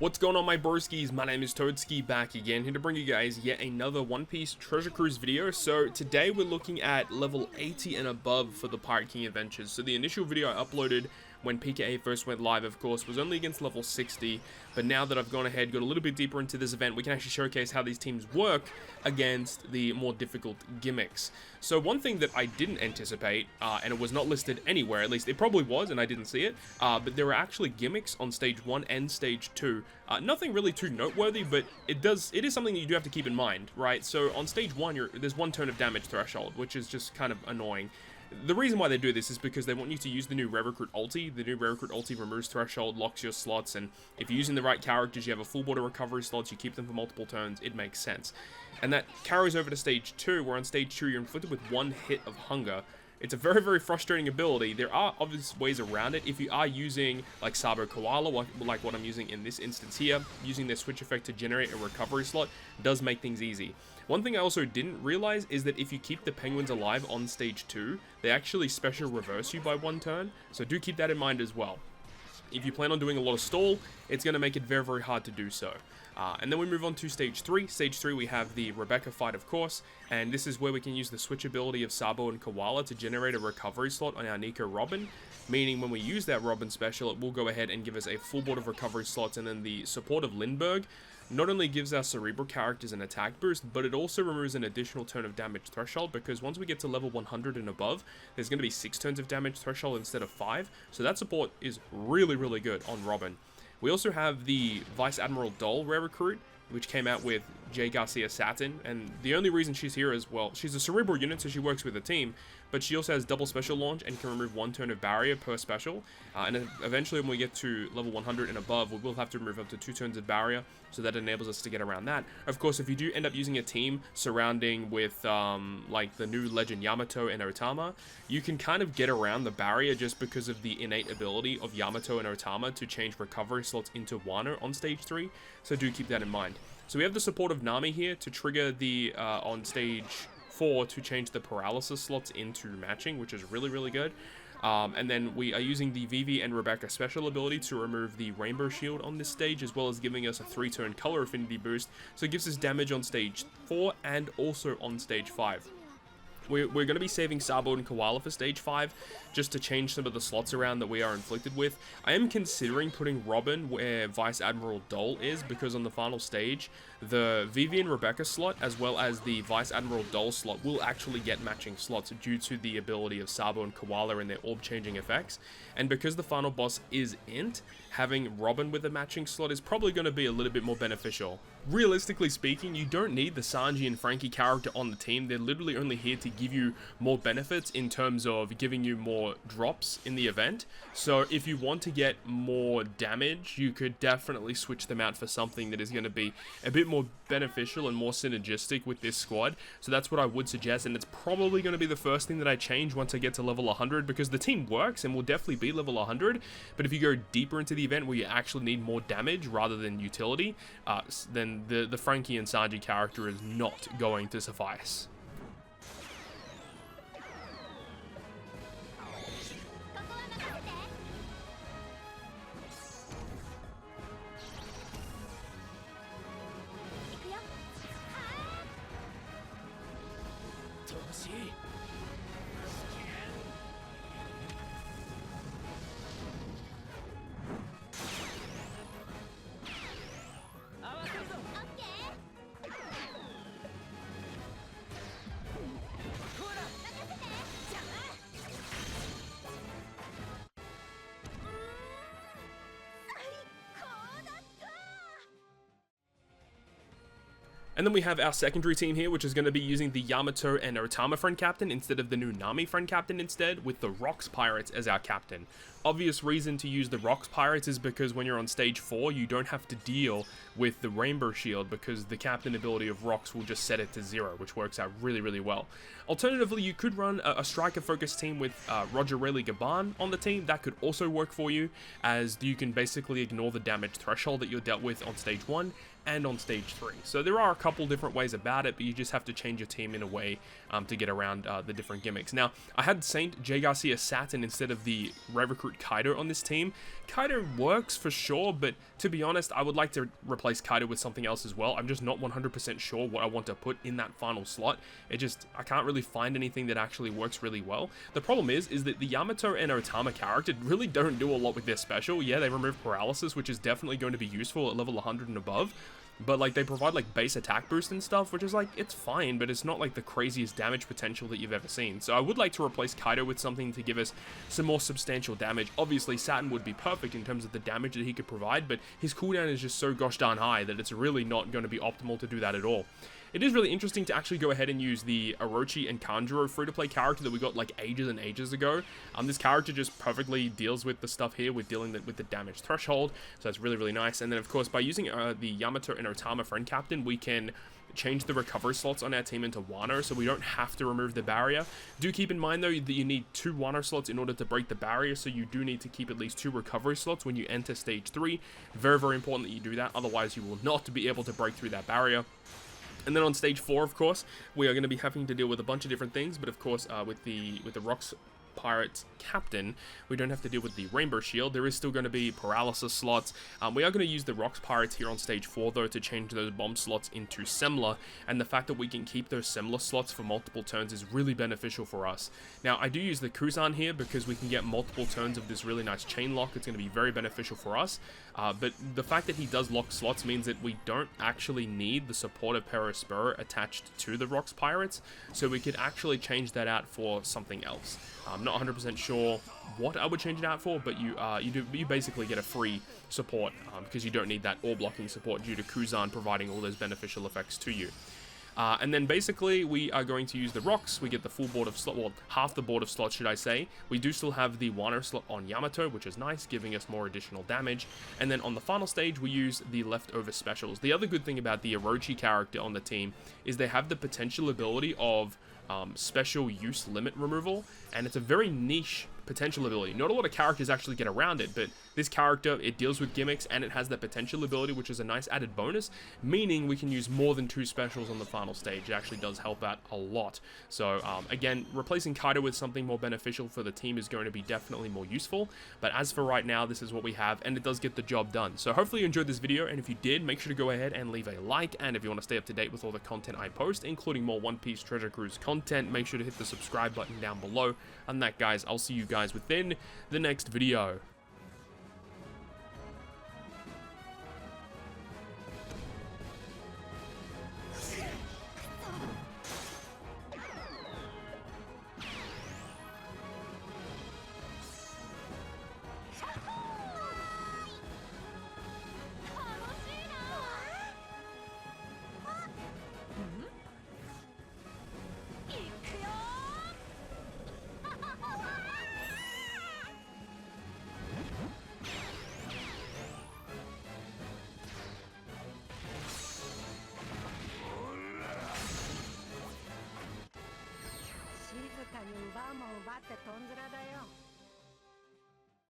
What's going on, my broskiis? My name is Toadski, back again, here to bring you guys yet another One Piece Treasure Cruise video. So today we're looking at level 80 and above for the Pirate King Adventures. So the initial video I uploaded when PKA first went live, of course, was only against level 60, but now that I've gone ahead, got a little bit deeper into this event, we can actually showcase how these teams work against the more difficult gimmicks. So one thing that I didn't anticipate, and it was not listed anywhere, at least it probably was and I didn't see it, but there were actually gimmicks on stage 1 and stage 2. Nothing really too noteworthy, but it is something that you do have to keep in mind, right? So on stage 1, there's one turn of damage threshold, which is just kind of annoying. The reason why they do this is because they want you to use the new Rare Recruit ulti. The new Rare Recruit ulti removes threshold, locks your slots, and if you're using the right characters, you have a full board of recovery slots, you keep them for multiple turns, it makes sense. And that carries over to stage 2, where on stage 2 you're inflicted with one hit of hunger. It's a very, very frustrating ability. There are obvious ways around it. If you are using like Sabo, Koala, like what I'm using in this instance here, using their switch effect to generate a recovery slot does make things easy. One thing I also didn't realize is that if you keep the penguins alive on stage 2, they actually special reverse you by one turn, so do keep that in mind as well. If you plan on doing a lot of stall, it's going to make it very, very hard to do so. And then we move on to stage 3. Stage 3 we have the Rebecca fight, of course, and this is where we can use the switch ability of Sabo and Koala to generate a recovery slot on our Nico Robin, meaning when we use that Robin special, it will go ahead and give us a full board of recovery slots, and then the support of Lindbergh not only gives our Cerebral characters an attack boost, but it also removes an additional turn of damage threshold, because once we get to level 100 and above, there's going to be 6 turns of damage threshold instead of 5, so that support is really, really good on Robin. We also have the Vice Admiral Dole Rare Recruit, which came out with J. Garcia Satin, and the only reason she's here is, well, she's a Cerebral unit, so she works with a team, but she also has double special launch and can remove one turn of barrier per special, and eventually when we get to level 100 and above, we will have to remove up to 2 turns of barrier, so that enables us to get around that. Of course, if you do end up using a team surrounding with like the new Legend Yamato and Otama, you can kind of get around the barrier just because of the innate ability of Yamato and Otama to change recovery slots into Wano on stage 3, so do keep that in mind. So we have the support of Nami here to trigger the, on stage 4, to change the paralysis slots into matching, which is really, really good. And then we are using the Vivi and Rebecca special ability to remove the Rainbow Shield on this stage, as well as giving us a 3-turn color affinity boost, so it gives us damage on stage 4 and also on stage 5. We're going to be saving Sabo and Koala for stage 5, just to change some of the slots around that we are inflicted with. I am considering putting Robin where Vice Admiral Dole is, because on the final stage, the Vivian Rebecca slot, as well as the Vice Admiral Dole slot, will actually get matching slots due to the ability of Sabo and Koala and their orb-changing effects. And because the final boss is Int, having Robin with a matching slot is probably going to be a little bit more beneficial. Realistically speaking, you don't need the Sanji and Frankie character on the team. They're literally only here to give you more benefits in terms of giving you more drops in the event. So if you want to get more damage, you could definitely switch them out for something that is going to be a bit more beneficial and more synergistic with this squad. So that's what I would suggest, and it's probably going to be the first thing that I change once I get to level 100, because the team works and will definitely be level 100, but if you go deeper into the event where you actually need more damage rather than utility, then the Frankie and Sanji character is not going to suffice. And then we have our secondary team here, which is going to be using the Yamato and Otama friend captain instead of the new Nami friend captain instead, with the Rocks Pirates as our captain. Obvious reason to use the Rocks Pirates is because when you're on stage 4, you don't have to deal with the Rainbow Shield, because the captain ability of Rocks will just set it to 0, which works out really, really well. Alternatively, you could run a striker-focused team with Roger Rayleigh Gaban on the team. That could also work for you, as you can basically ignore the damage threshold that you're dealt with on stage 1 and on stage 3. So there are a couple different ways about it, but you just have to change your team in a way to get around the different gimmicks. Now, I had Saint J. Garcia Satin instead of the Rare Recruit put Kaido on this team. Kaido works for sure, but to be honest, I would like to replace Kaido with something else as well. I'm just not 100% sure what I want to put in that final slot. I can't really find anything that actually works really well. The problem is that the Yamato and Otama character really don't do a lot with their special. Yeah, they remove paralysis, which is definitely going to be useful at level 100 and above. But like they provide like base attack boost and stuff, which is like, it's fine, but it's not like the craziest damage potential that you've ever seen. So I would like to replace Kaido with something to give us some more substantial damage. Obviously Saturn would be perfect in terms of the damage that he could provide, but his cooldown is just so gosh darn high that it's really not going to be optimal to do that at all. It is really interesting to actually go ahead and use the Orochi and Kanjuro free-to-play character that we got like ages and ages ago. This character just perfectly deals with the stuff here with dealing with the damage threshold, so that's really, really nice. And then of course by using the Yamato and Otama friend captain, we can change the recovery slots on our team into Wano, so we don't have to remove the barrier. Do keep in mind though that you need 2 Wano slots in order to break the barrier, so you do need to keep at least 2 recovery slots when you enter stage 3. Very, very important that you do that, otherwise you will not be able to break through that barrier. And then on stage 4, of course, we are going to be having to deal with a bunch of different things, but of course, with the Rocks Pirates captain, we don't have to deal with the Rainbow Shield. There is still going to be paralysis slots. We are going to use the Rocks Pirates here on stage 4 though to change those bomb slots into Semla, and the fact that we can keep those Semla slots for multiple turns is really beneficial for us. Now I do use the Kuzan here because we can get multiple turns of this really nice chain lock. It's going to be very beneficial for us, but the fact that he does lock slots means that we don't actually need the support of Perospero attached to the Rocks Pirates, so we could actually change that out for something else. I'm not 100% sure what I would change it out for, but you basically get a free support because you don't need that all blocking support due to Kuzan providing all those beneficial effects to you. And then basically we are going to use the rocks. We get the full board of slot, well, half the board of slots, should I say. We do still have the Wano slot on Yamato, which is nice, giving us more additional damage. And then on the final stage, we use the leftover specials. The other good thing about the Orochi character on the team is they have the potential ability of special use limit removal, and it's a very niche potential ability. Not a lot of characters actually get around it, but this character, it deals with gimmicks and it has that potential ability, which is a nice added bonus, meaning we can use more than 2 specials on the final stage. It actually does help out a lot. So again, replacing Kaido with something more beneficial for the team is going to be definitely more useful, but as for right now, this is what we have and it does get the job done. So hopefully you enjoyed this video, and if you did, make sure to go ahead and leave a like, and if you want to stay up to date with all the content I post, including more One Piece Treasure Cruise content, make sure to hit the subscribe button down below. And that, guys, I'll see you guys within the next video. Vamos, bate, tondra da yo.